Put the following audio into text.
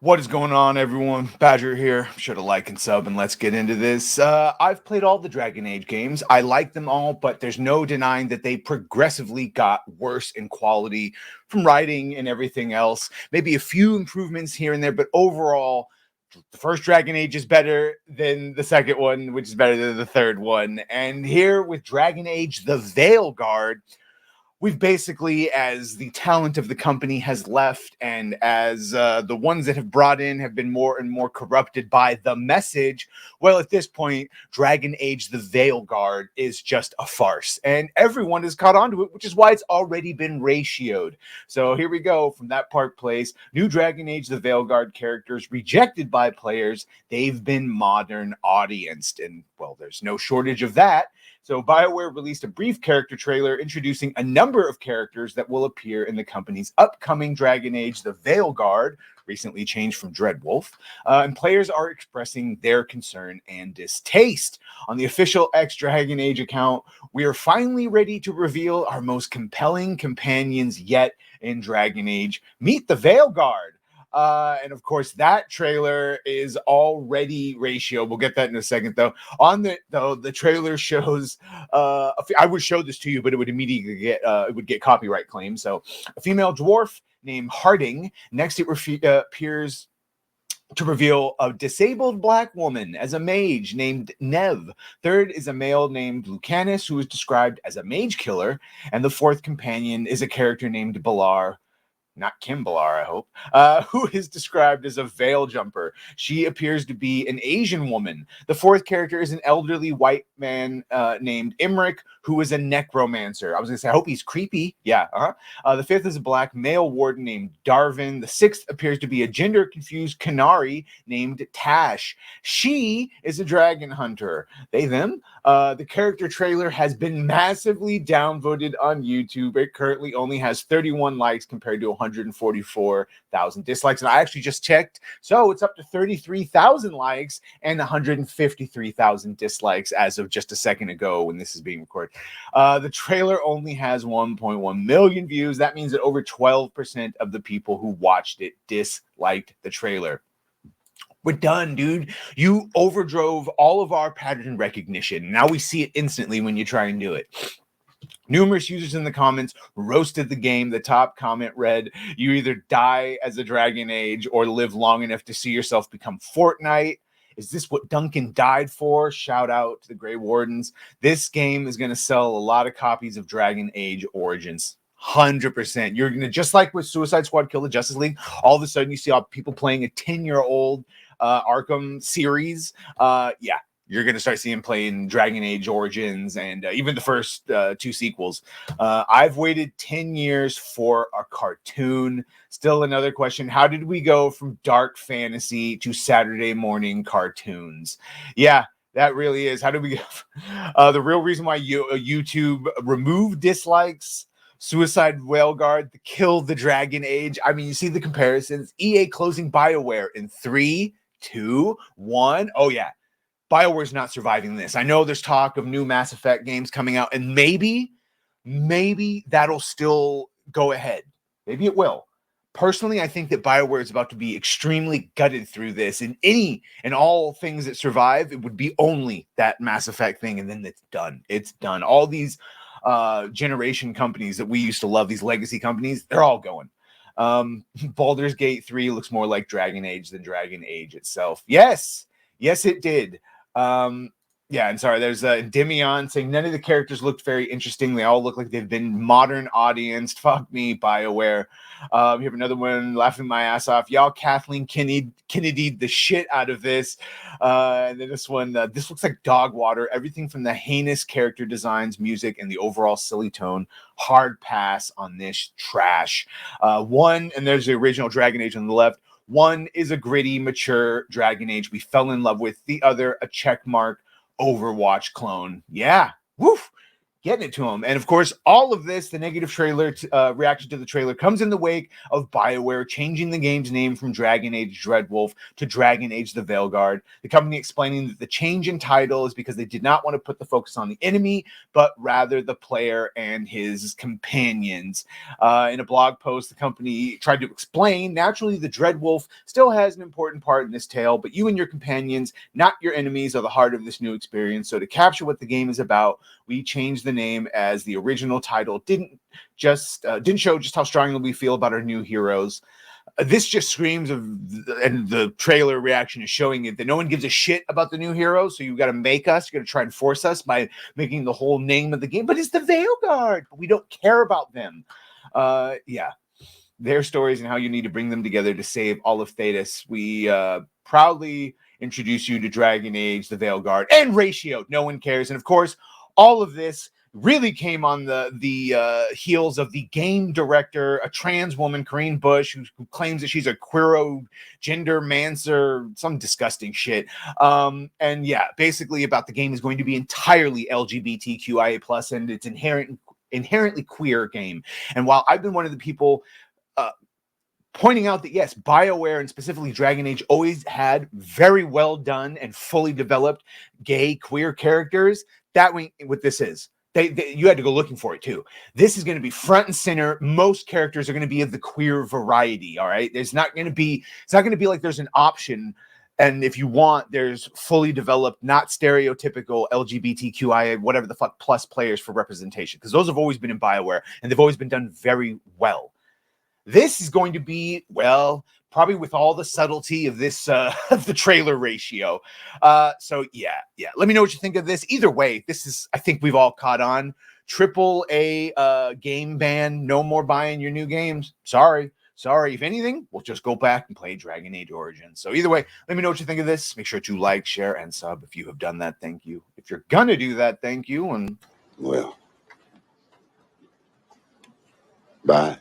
What is going on, everyone? Badger here. Should have like and sub, and let's get into this. I've played all the Dragon Age games. I like them all, but there's no denying that they progressively got worse in quality from writing and everything else. Maybe a few improvements here and there, but overall, the first Dragon Age is better than the second one, which is better than the third one. And here with Dragon Age, the Veilguard, we've basically, as the talent of the company has left and as the ones that have brought in have been more and more corrupted by the message, well, at this point, Dragon Age the Veilguard is just a farce. And everyone has caught on to it, which is why it's already been ratioed. So here we go from that Park Place. New Dragon Age the Veilguard characters rejected by players. They've been modern audienced. And, well, there's no shortage of that. So BioWare released a brief character trailer introducing a number of characters that will appear in the company's upcoming Dragon Age the Veilguard, recently changed from Dreadwolf, and players are expressing their concern and distaste. On the official X Dragon Age account, we are finally ready to reveal our most compelling companions yet in Dragon Age. Meet the Veilguard. And of course, that trailer is already ratio. We'll get that in a second, though. The trailer shows. I would show this to you, but it would immediately get copyright claims. So, a female dwarf named Harding. Next, it appears to reveal a disabled black woman as a mage named Nev. Third is a male named Lucanus, who is described as a mage killer, and the fourth companion is a character named Balar. Not Kim Balar, I hope, who is described as a veil jumper. She appears to be an Asian woman. The fourth character is an elderly white man named Imric, who is a necromancer. I was going to say, I hope he's creepy. Yeah. The fifth is a black male warden named Darvin. The sixth appears to be a gender-confused Canary named Tash. She is a dragon hunter. They, them. The character trailer has been massively downvoted on YouTube. It currently only has 31 likes compared to 144,000 dislikes. And I actually just checked. So it's up to 33,000 likes and 153,000 dislikes as of just a second ago when this is being recorded. The trailer only has 1.1 million views. That means that over 12% of the people who watched it disliked the trailer. We're done, dude. You overdrove all of our pattern recognition. Now we see it instantly when you try and do it. Numerous users in the comments roasted the game. The top comment read, "You either die as a Dragon Age or live long enough to see yourself become Fortnite. Is this what Duncan died for?" Shout out to the Grey Wardens. This game is going to sell a lot of copies of Dragon Age Origins. 100%. You're going to, just like with Suicide Squad Kill the Justice League, all of a sudden you see all people playing a 10-year-old Arkham series. Yeah. You're going to start seeing playing Dragon Age Origins and even the first two sequels. I've waited 10 years for a cartoon. Still another question. How did we go from dark fantasy to Saturday morning cartoons? Yeah, that really is. How did we go? The real reason why YouTube removed dislikes, Suicide Veilguard, Kill the Dragon Age. I mean, you see the comparisons. EA closing BioWare in 3, 2, 1. Oh, yeah. BioWare's not surviving this. I know there's talk of new Mass Effect games coming out, and maybe that'll still go ahead. Maybe it will. Personally, I think that BioWare is about to be extremely gutted through this, and all things that survive, it would be only that Mass Effect thing, and then it's done. It's done. All these generation companies that we used to love, these legacy companies, they're all going. Baldur's Gate 3 looks more like Dragon Age than Dragon Age itself. Yes, it did. Yeah, and sorry, there's Demion saying none of the characters looked very interesting. They all look like they've been modern audienced. Fuck me, BioWare. We have another one laughing my ass off. Y'all Kathleen Kennedy the shit out of this. And then this one, this looks like dog water. Everything from the heinous character designs, music, and the overall silly tone. Hard pass on this trash. One, and there's the original Dragon Age on the left. One is a gritty, mature Dragon Age we fell in love with. The other, a checkmark Overwatch clone. Yeah. Woof. getting it to them. And of course, all of this, the negative trailer reaction to the trailer, comes in the wake of BioWare changing the game's name from Dragon Age Dreadwolf to Dragon Age the Veilguard. The company explaining that the change in title is because they did not want to put the focus on the enemy, but rather the player and his companions. In a blog post, the company tried to explain, naturally, the Dreadwolf still has an important part in this tale, but you and your companions, not your enemies, are the heart of this new experience. So to capture what the game is about, we changed the name, as the original title didn't show just how strongly we feel about our new heroes. This just screams of, and the trailer reaction is showing it, that no one gives a shit about the new heroes. So you got to make us, you got to try and force us by making the whole name of the game. But it's the Veilguard. We don't care about them. Yeah. Their stories and how you need to bring them together to save all of Thedas. We proudly introduce you to Dragon Age, the Veilguard, and Ratio. No one cares. And of course, all of this really came on the heels of the game director, a trans woman, Corinne Bush, who claims that she's a queero gender mancer, some disgusting shit. And yeah, basically about the game is going to be entirely LGBTQIA+, and it's inherently queer game. And while I've been one of the people pointing out that, yes, BioWare and specifically Dragon Age always had very well done and fully developed gay queer characters, that way what this is. You had to go looking for it too. This is going to be front and center. Most characters are going to be of the queer variety. All right. It's not going to be like there's an option. And if you want, there's fully developed, not stereotypical LGBTQIA, whatever the fuck, plus players for representation. Because those have always been in BioWare and they've always been done very well. This is going to be, well, probably with all the subtlety of this, of the trailer ratio. So yeah. Let me know what you think of this. Either way, this is, I think we've all caught on. AAA game ban. No more buying your new games. Sorry. If anything, we'll just go back and play Dragon Age Origins. So either way, let me know what you think of this. Make sure to like, share, and sub. If you have done that, thank you. If you're gonna do that, thank you. And well, bye.